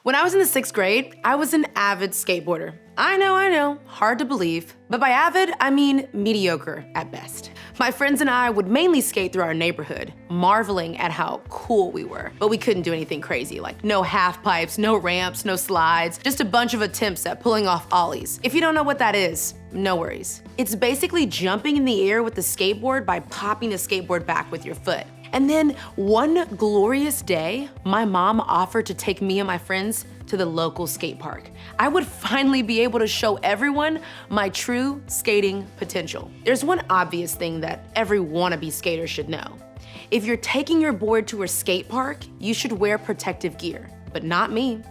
When I was in the 6th grade, I was an avid skateboarder. I know, hard to believe. But by avid, I mean mediocre at best. My friends and I would mainly skate through our neighborhood, marveling at how cool we were. But we couldn't do anything crazy, like no half pipes, no ramps, no slides, just a bunch of attempts at pulling off ollies. If you don't know what that is, no worries. It's basically jumping in the air with the skateboard by popping the skateboard back with your foot. And then one glorious day, my mom offered to take me and my friends to the local skate park. I would finally be able to show everyone my true skating potential. There's one obvious thing that every wannabe skater should know. If you're taking your board to a skate park, you should wear protective gear, but not me.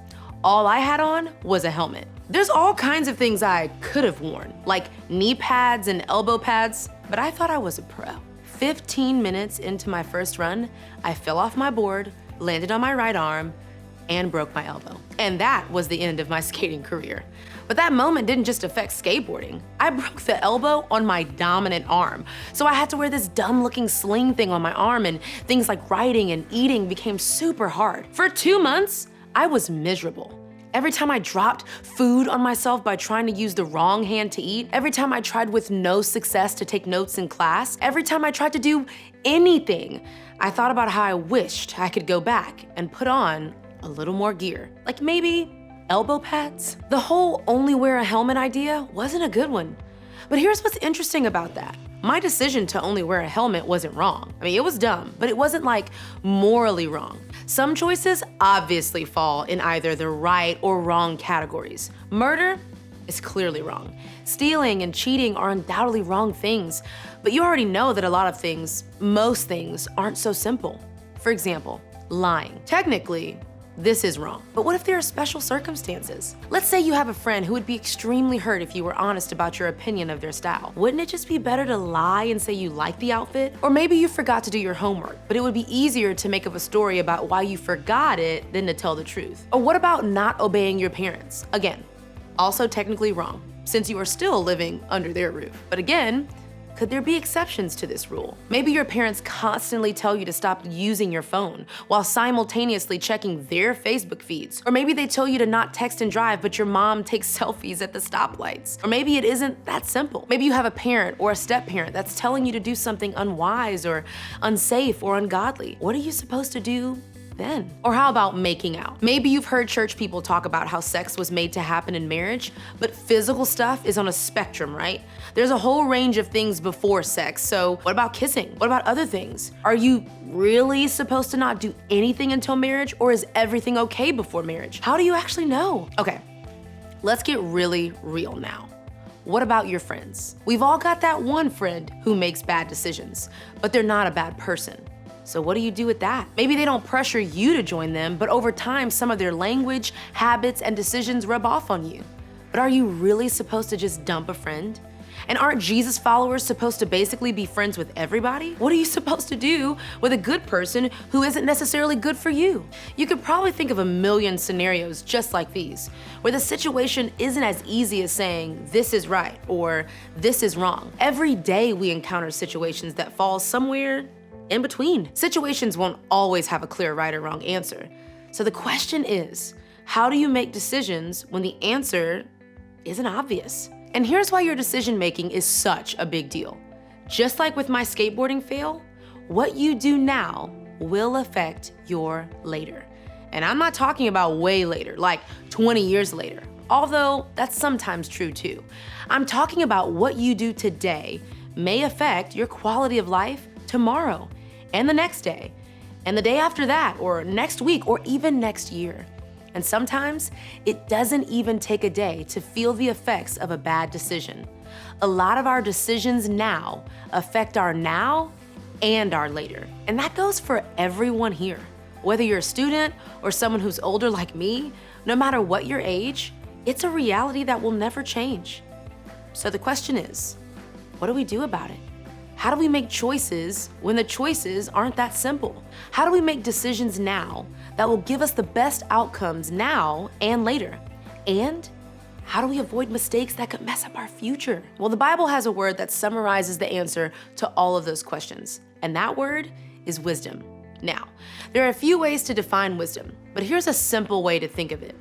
All I had on was a helmet. There's all kinds of things I could have worn, like knee pads and elbow pads, but I thought I was a pro. 15 minutes into my first run, I fell off my board, landed on my right arm, and broke my elbow. And that was the end of my skating career. But that moment didn't just affect skateboarding. I broke the elbow on my dominant arm. So I had to wear this dumb-looking sling thing on my arm, and things like writing and eating became super hard. For 2 months, I was miserable. Every time I dropped food on myself by trying to use the wrong hand to eat, every time I tried with no success to take notes in class, every time I tried to do anything, I thought about how I wished I could go back and put on a little more gear. Like maybe elbow pads? The whole only wear a helmet idea wasn't a good one. But here's what's interesting about that. My decision to only wear a helmet wasn't wrong. I mean, it was dumb, but it wasn't like morally wrong. Some choices obviously fall in either the right or wrong categories. Murder is clearly wrong. Stealing and cheating are undoubtedly wrong things, but you already know that a lot of things, most things, aren't so simple. For example, lying. Technically, this is wrong. But what if there are special circumstances? Let's say you have a friend who would be extremely hurt if you were honest about your opinion of their style. Wouldn't it just be better to lie and say you like the outfit? Or maybe you forgot to do your homework, but it would be easier to make up a story about why you forgot it than to tell the truth. Or what about not obeying your parents? Again, also technically wrong, since you are still living under their roof. But again, could there be exceptions to this rule? Maybe your parents constantly tell you to stop using your phone while simultaneously checking their Facebook feeds. Or maybe they tell you to not text and drive, but your mom takes selfies at the stoplights. Or maybe it isn't that simple. Maybe you have a parent or a step-parent that's telling you to do something unwise or unsafe or ungodly. What are you supposed to do then? Or how about making out? Maybe you've heard church people talk about how sex was made to happen in marriage, but physical stuff is on a spectrum, right? There's a whole range of things before sex, so what about kissing? What about other things? Are you really supposed to not do anything until marriage, or is everything okay before marriage? How do you actually know? Okay, let's get really real now. What about your friends? We've all got that one friend who makes bad decisions, but they're not a bad person. So what do you do with that? Maybe they don't pressure you to join them, but over time, some of their language, habits, and decisions rub off on you. But are you really supposed to just dump a friend? And aren't Jesus followers supposed to basically be friends with everybody? What are you supposed to do with a good person who isn't necessarily good for you? You could probably think of a million scenarios just like these, where the situation isn't as easy as saying, this is right, or this is wrong. Every day we encounter situations that fall somewhere in between. Situations won't always have a clear right or wrong answer. So the question is, how do you make decisions when the answer isn't obvious? And here's why your decision making is such a big deal. Just like with my skateboarding fail, what you do now will affect your later. And I'm not talking about way later, like 20 years later, although that's sometimes true too. I'm talking about what you do today may affect your quality of life tomorrow and the next day, and the day after that, or next week, or even next year. And sometimes it doesn't even take a day to feel the effects of a bad decision. A lot of our decisions now affect our now and our later. And that goes for everyone here. Whether you're a student or someone who's older like me, no matter what your age, it's a reality that will never change. So the question is, what do we do about it? How do we make choices when the choices aren't that simple? How do we make decisions now that will give us the best outcomes now and later? And how do we avoid mistakes that could mess up our future? Well, the Bible has a word that summarizes the answer to all of those questions, and that word is wisdom. Now, there are a few ways to define wisdom, but here's a simple way to think of it.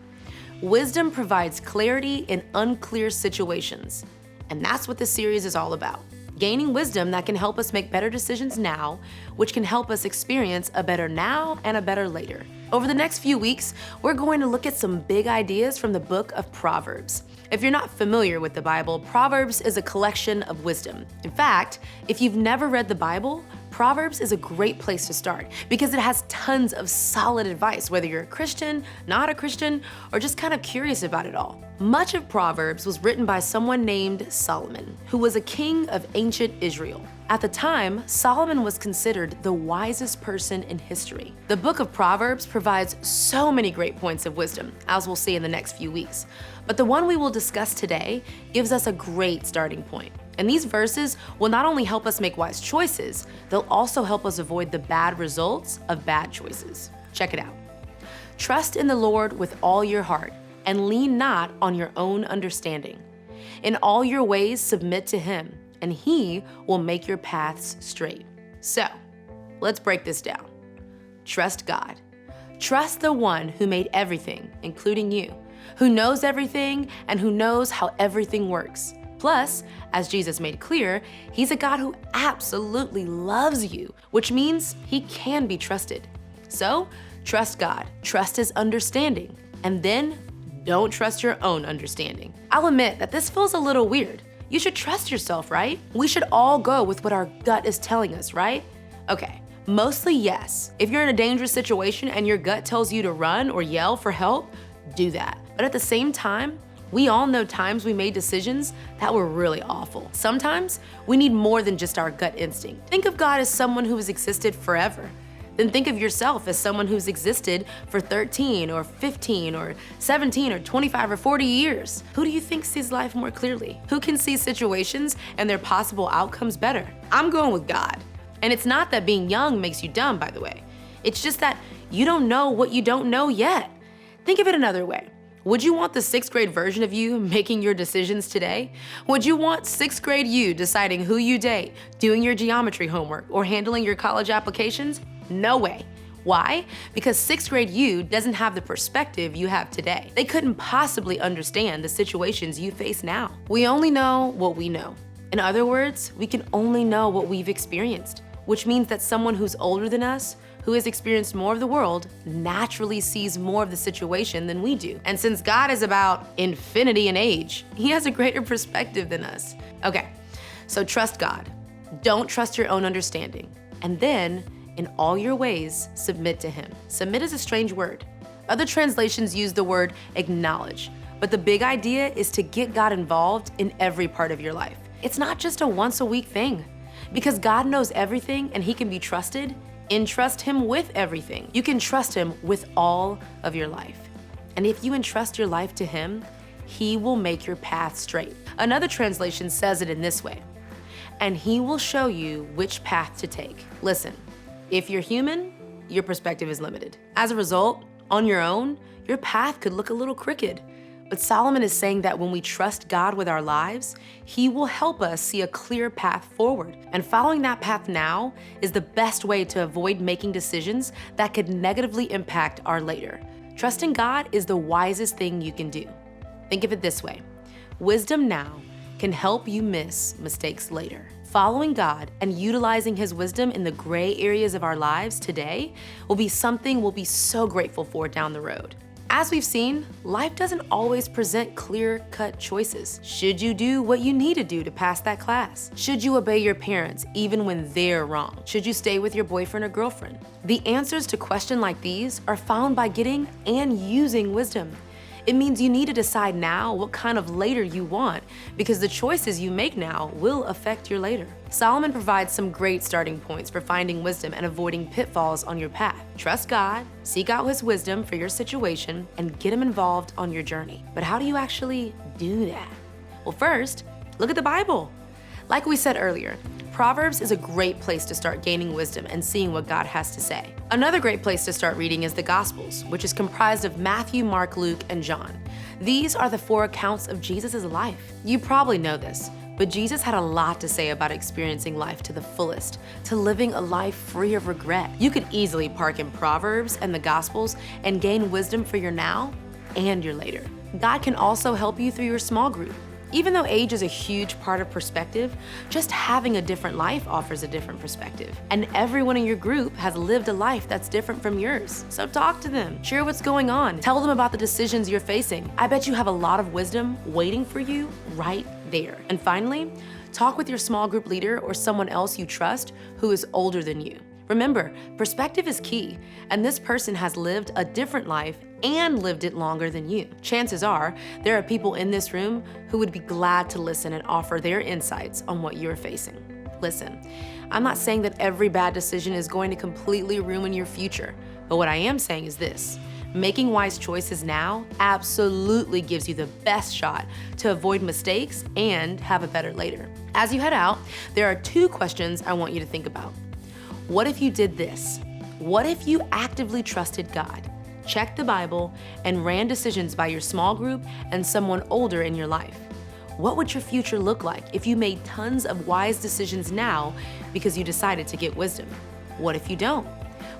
Wisdom provides clarity in unclear situations, and that's what this series is all about. Gaining wisdom that can help us make better decisions now, which can help us experience a better now and a better later. Over the next few weeks, we're going to look at some big ideas from the book of Proverbs. If you're not familiar with the Bible, Proverbs is a collection of wisdom. In fact, if you've never read the Bible, Proverbs is a great place to start because it has tons of solid advice, whether you're a Christian, not a Christian, or just kind of curious about it all. Much of Proverbs was written by someone named Solomon, who was a king of ancient Israel. At the time, Solomon was considered the wisest person in history. The book of Proverbs provides so many great points of wisdom, as we'll see in the next few weeks. But the one we will discuss today gives us a great starting point. And these verses will not only help us make wise choices, they'll also help us avoid the bad results of bad choices. Check it out. Trust in the Lord with all your heart, and lean not on your own understanding. In all your ways submit to Him, and He will make your paths straight. So, let's break this down. Trust God. Trust the one who made everything, including you, who knows everything and who knows how everything works. Plus, as Jesus made clear, He's a God who absolutely loves you, which means He can be trusted. So, trust God, trust His understanding, and then don't trust your own understanding. I'll admit that this feels a little weird. You should trust yourself, right? We should all go with what our gut is telling us, right? Okay, mostly yes. If you're in a dangerous situation and your gut tells you to run or yell for help, do that. But at the same time, we all know times we made decisions that were really awful. Sometimes we need more than just our gut instinct. Think of God as someone who has existed forever. Then think of yourself as someone who's existed for 13 or 15 or 17 or 25 or 40 years. Who do you think sees life more clearly? Who can see situations and their possible outcomes better? I'm going with God. And it's not that being young makes you dumb, by the way. It's just that you don't know what you don't know yet. Think of it another way. Would you want the 6th grade version of you making your decisions today? Would you want 6th grade you deciding who you date, doing your geometry homework, or handling your college applications? No way. Why? Because 6th grade you doesn't have the perspective you have today. They couldn't possibly understand the situations you face now. We only know what we know. In other words, we can only know what we've experienced, which means that someone who's older than us, who has experienced more of the world, naturally sees more of the situation than we do. And since God is about infinity in age, He has a greater perspective than us. Okay, so trust God. Don't trust your own understanding. And then, in all your ways, submit to Him. Submit is a strange word. Other translations use the word acknowledge, but the big idea is to get God involved in every part of your life. It's not just a once-a-week thing. Because God knows everything and He can be trusted, entrust Him with everything. You can trust Him with all of your life. And if you entrust your life to Him, He will make your path straight. Another translation says it in this way, and He will show you which path to take. Listen, if you're human, your perspective is limited. As a result, on your own, your path could look a little crooked. But Solomon is saying that when we trust God with our lives, He will help us see a clear path forward. And following that path now is the best way to avoid making decisions that could negatively impact our later. Trusting God is the wisest thing you can do. Think of it this way. Wisdom now can help you miss mistakes later. Following God and utilizing His wisdom in the gray areas of our lives today will be something we'll be so grateful for down the road. As we've seen, life doesn't always present clear-cut choices. Should you do what you need to do to pass that class? Should you obey your parents even when they're wrong? Should you stay with your boyfriend or girlfriend? The answers to questions like these are found by getting and using wisdom. It means you need to decide now what kind of later you want, because the choices you make now will affect your later. Solomon provides some great starting points for finding wisdom and avoiding pitfalls on your path. Trust God, seek out His wisdom for your situation, and get Him involved on your journey. But how do you actually do that? Well, first, look at the Bible. Like we said earlier, Proverbs is a great place to start gaining wisdom and seeing what God has to say. Another great place to start reading is the Gospels, which is comprised of Matthew, Mark, Luke, and John. These are the 4 accounts of Jesus' life. You probably know this, but Jesus had a lot to say about experiencing life to the fullest, to living a life free of regret. You could easily park in Proverbs and the Gospels and gain wisdom for your now and your later. God can also help you through your small group. Even though age is a huge part of perspective, just having a different life offers a different perspective. And everyone in your group has lived a life that's different from yours. So talk to them, share what's going on, tell them about the decisions you're facing. I bet you have a lot of wisdom waiting for you right there. And finally, talk with your small group leader or someone else you trust who is older than you. Remember, perspective is key, and this person has lived a different life and lived it longer than you. Chances are, there are people in this room who would be glad to listen and offer their insights on what you're facing. Listen, I'm not saying that every bad decision is going to completely ruin your future, but what I am saying is this: making wise choices now absolutely gives you the best shot to avoid mistakes and have a better later. As you head out, there are 2 questions I want you to think about. What if you did this? What if you actively trusted God, checked the Bible, and ran decisions by your small group and someone older in your life? What would your future look like if you made tons of wise decisions now because you decided to get wisdom? What if you don't?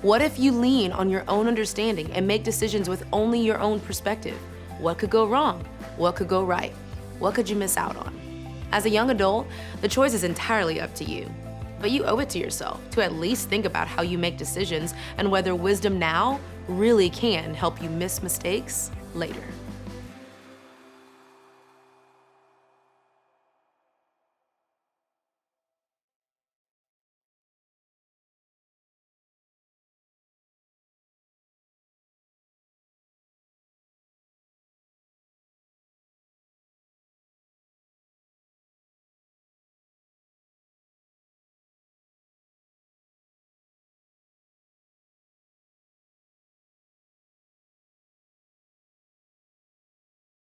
What if you lean on your own understanding and make decisions with only your own perspective? What could go wrong? What could go right? What could you miss out on? As a young adult, the choice is entirely up to you. But you owe it to yourself to at least think about how you make decisions and whether wisdom now really can help you miss mistakes later.